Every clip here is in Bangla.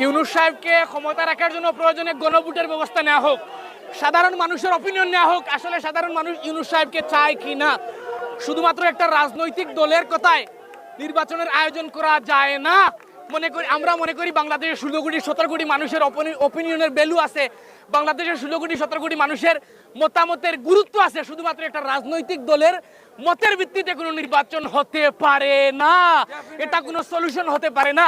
ইউনূস সাহেবকে ক্ষমতা রাখার জন্য প্রয়োজনে গণভোটের ব্যবস্থা নেওয়া হোক, সাধারণ মানুষের অপিনিয়ন নেওয়া হোক আসলে সাধারণ মানুষ ইউনূস সাহেবকে চায় কি না। শুধুমাত্র একটা রাজনৈতিক দলের কথায় নির্বাচনের আয়োজন করা যায় না। আমরা মনে করি বাংলাদেশের 16 কোটি 17 কোটি মানুষের অপিনিয়নের ভ্যালু আছে, বাংলাদেশের 16 কোটি 17 কোটি মানুষের মতামতের গুরুত্ব আছে। শুধুমাত্র একটা রাজনৈতিক দলের মতের ভিত্তিতে কোনো নির্বাচন হতে পারে না, এটা কোনো সলিউশন হতে পারে না।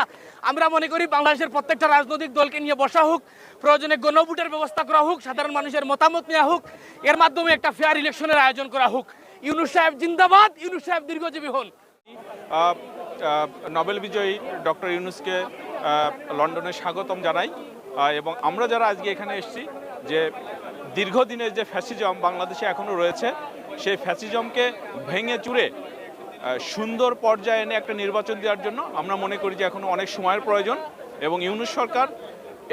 আমরা মনে করি বাংলাদেশের প্রত্যেকটা রাজনৈতিক দলকে নিয়ে বসা হোক, প্রয়োজনে গণভোটের ব্যবস্থা করা হোক, সাধারণ মানুষের মতামত নেওয়া হোক, এর মাধ্যমে একটা ফেয়ার ইলেকশনের আয়োজন করা হোক। ইউনূস সাহেব জিন্দাবাদ, ইউনূস সাহেব দীর্ঘজীবী হন। নোবেল বিজয়ী ডক্টর ইউনূসকে লন্ডনে স্বাগতম জানাই। এবং আমরা যারা আজকে এখানে এসেছি, যে দীর্ঘদিনের যে ফ্যাসিজম বাংলাদেশে এখনও রয়েছে, সেই ফ্যাসিজমকে ভেঙে চুরে সুন্দর পর্যায়ে এনে একটা নির্বাচন দেওয়ার জন্য আমরা মনে করি যে এখনও অনেক সময়ের প্রয়োজন, এবং ইউনূস সরকার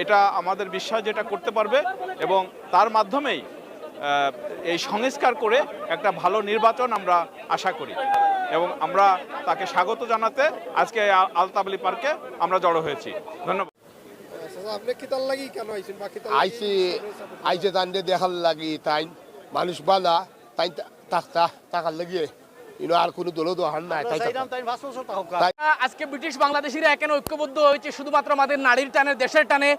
এটা আমাদের বিশ্বাস যেটা করতে পারবে, এবং তার মাধ্যমেই এই সংস্কার করে একটা ভালো নির্বাচন আমরা আশা করি। এবং আমরা তাকে স্বাগত জানাতে আজকে আলতাবলি পার্কে আমরা জড়ো হয়েছি। ধন্যবাদ। আইসি আইসে তান্ডে দেখার লাগি তাই মানুষ বালা তাই টাকার লাগিয়ে আর কোনো দল দোহান নাই। আজকে ব্রিটিশ বাংলাদেশিরা এখানে ঐক্যবদ্ধ হয়েছে শুধুমাত্র আমাদের নারীর টানে, দেশের টানে।